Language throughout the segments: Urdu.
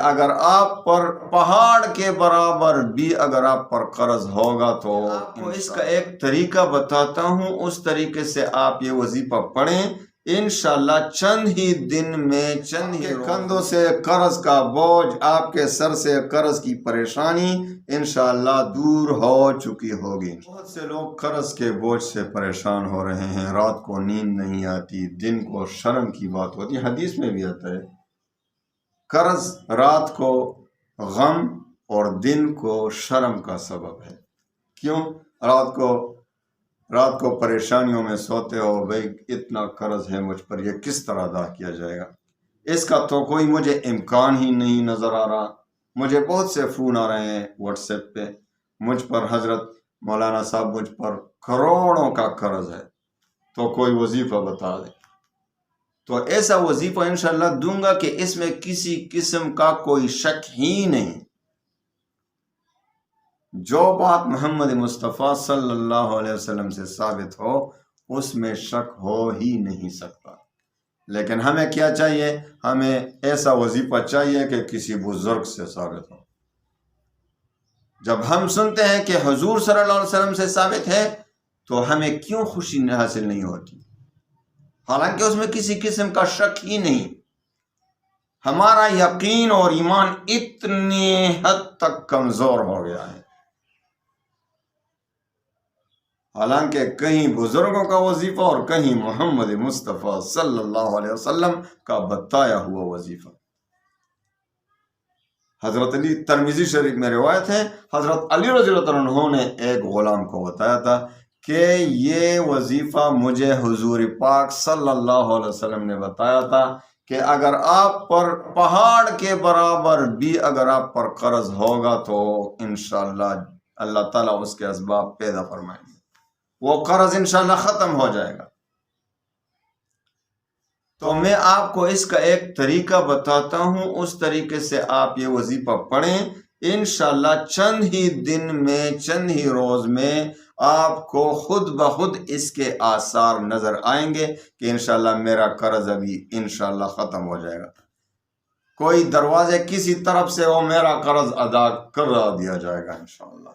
اگر آپ پر پہاڑ کے برابر بھی اگر آپ پر قرض ہوگا تو آپ کو اس کا ایک طریقہ بتاتا ہوں، اس طریقے سے آپ یہ وظیفہ پڑھیں، انشاءاللہ چند ہی دن میں چند ہی کندھوں سے قرض کا بوجھ، آپ کے سر سے قرض کی پریشانی انشاءاللہ دور ہو چکی ہوگی۔ بہت سے لوگ قرض کے بوجھ سے پریشان ہو رہے ہیں، رات کو نیند نہیں آتی، دن کو شرم کی بات ہوتی ہے، حدیث میں بھی آتا ہے قرض رات کو غم اور دن کو شرم کا سبب ہے۔ کیوں؟ رات کو پریشانیوں میں سوتے ہو، بھائی اتنا قرض ہے مجھ پر، یہ کس طرح ادا کیا جائے گا، اس کا تو کوئی مجھے امکان ہی نہیں نظر آ رہا۔ مجھے بہت سے فون آ رہے ہیں واٹس ایپ پہ، مجھ پر حضرت مولانا صاحب مجھ پر کروڑوں کا قرض ہے، تو کوئی وظیفہ بتا دیں۔ تو ایسا وظیفہ انشاءاللہ دوں گا کہ اس میں کسی قسم کا کوئی شک ہی نہیں۔ جو بات محمد مصطفیٰ صلی اللہ علیہ وسلم سے ثابت ہو اس میں شک ہو ہی نہیں سکتا۔ لیکن ہمیں کیا چاہیے؟ ہمیں ایسا وظیفہ چاہیے کہ کسی بزرگ سے ثابت ہو۔ جب ہم سنتے ہیں کہ حضور صلی اللہ علیہ وسلم سے ثابت ہے تو ہمیں کیوں خوشی حاصل نہیں ہوتی؟ حالانکہ اس میں کسی قسم کا شک ہی نہیں۔ ہمارا یقین اور ایمان اتنی حد تک کمزور ہو گیا ہے، حالانکہ کہیں بزرگوں کا وظیفہ اور کہیں محمد مصطفیٰ صلی اللہ علیہ وسلم کا بتایا ہوا وظیفہ۔ حضرت علی، ترمذی شریف میں روایت ہے، حضرت علی رضی اللہ عنہ نے ایک غلام کو بتایا تھا کہ یہ وظیفہ مجھے حضور پاک صلی اللہ علیہ وسلم نے بتایا تھا کہ اگر آپ پر پہاڑ کے برابر بھی اگر آپ پر قرض ہوگا تو انشاءاللہ اللہ تعالیٰ اس کے اسباب پیدا فرمائیں گے، وہ قرض انشاءاللہ ختم ہو جائے گا۔ تو میں آپ کو اس کا ایک طریقہ بتاتا ہوں، اس طریقے سے آپ یہ وظیفہ پڑھیں، انشاءاللہ چند ہی دن میں چند ہی روز میں آپ کو خود بخود اس کے آثار نظر آئیں گے کہ انشاءاللہ میرا قرض ابھی انشاءاللہ ختم ہو جائے گا، کوئی دروازے کسی طرف سے وہ میرا قرض ادا کرا دیا جائے گا انشاءاللہ۔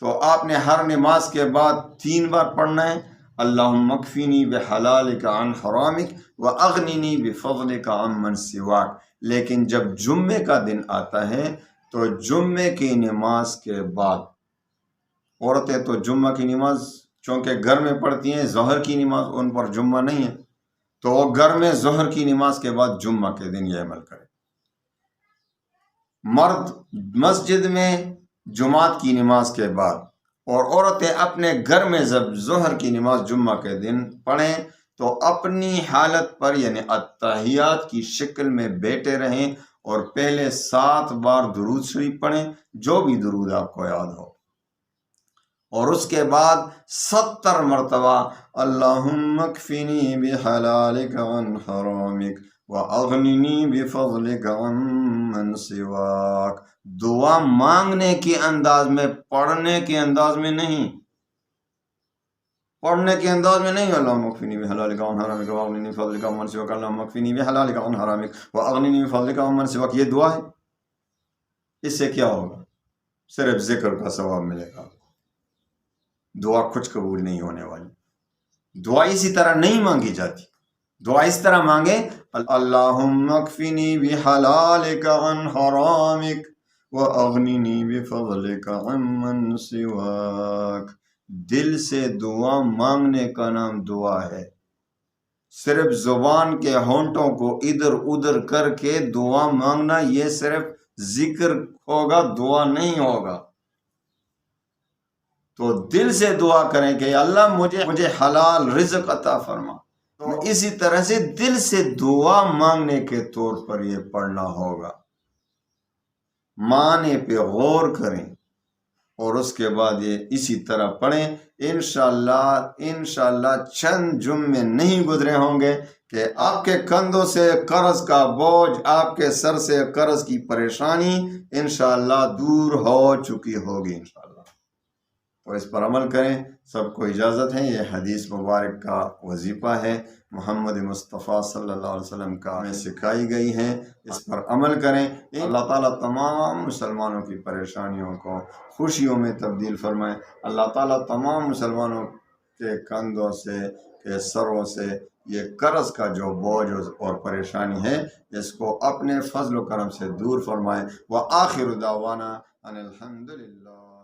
تو آپ نے ہر نماز کے بعد 3 بار پڑھنا ہے، اللہم اکفینی بحلالک عن حرامک واغننی بفضلک عمن سواک۔ لیکن جب جمعے کا دن آتا ہے تو جمعے کی نماز کے بعد، عورتیں تو جمعہ کی نماز چونکہ گھر میں پڑھتی ہیں، ظہر کی نماز ان پر جمعہ نہیں ہے، تو وہ گھر میں ظہر کی نماز کے بعد جمعہ کے دن یہ عمل کرے۔ مرد مسجد میں جمعات کی نماز کے بعد، اور عورتیں اپنے گھر میں جب ظہر کی نماز جمعہ کے دن پڑھیں تو اپنی حالت پر یعنی التحیات کی شکل میں بیٹھے رہیں اور پہلے 7 بار درود شریف پڑھیں، جو بھی درود آپ کو یاد ہو، اور اس کے بعد 70 مرتبہ اللہم اکفینی بحلالک عن حرامک واغننی بفضلک عمن سواک۔ دعا مانگنے کے انداز میں، پڑھنے کے انداز میں نہیں، پڑھنے کے انداز میں نہیں، اللہم اکفینی بحلالک عن حرامک واغننی بفضلک عمن سواک، اللہم اکفینی بحلالک عن حرامک واغننی بفضلک عمن سواک۔ یہ دعا ہے، اس سے کیا ہوگا؟ صرف ذکر کا ثواب ملے گا، دعا کچھ قبول نہیں ہونے والی۔ دعا اسی طرح نہیں مانگی جاتی، دعا اس طرح مانگے، اللہم اکفینی بحلالک عن حرامک واغننی بفضلک عمن سواک۔ دل سے دعا مانگنے کا نام دعا ہے، صرف زبان کے ہونٹوں کو ادھر ادھر کر کے دعا مانگنا یہ صرف ذکر ہوگا، دعا نہیں ہوگا۔ تو دل سے دعا کریں کہ اللہ مجھے حلال رزق عطا فرما، تو اسی طرح سے دل سے دعا مانگنے کے طور پر یہ پڑھنا ہوگا۔ معنی پہ غور کریں اور اس کے بعد یہ اسی طرح پڑھیں، انشاءاللہ چند جمعے نہیں گزرے ہوں گے کہ آپ کے کندھوں سے قرض کا بوجھ، آپ کے سر سے قرض کی پریشانی انشاءاللہ دور ہو چکی ہوگی انشاءاللہ۔ تو اس پر عمل کریں. سب کو اجازت ہے. یہ حدیث مبارک کا وظیفہ ہے، محمد مصطفیٰ صلی اللہ علیہ وسلم کا ہمیں سکھائی گئی ہیں. اس پر عمل کریں. اللہ تعالیٰ تمام مسلمانوں کی پریشانیوں کو خوشیوں میں تبدیل فرمائے. اللہ تعالیٰ تمام مسلمانوں کے کندھوں سے، کے سروں سے یہ قرض کا جو بوجھ اور پریشانی ہے اس کو اپنے فضل و کرم سے دور فرمائے. وآخر دعوانا ان الحمدللہ.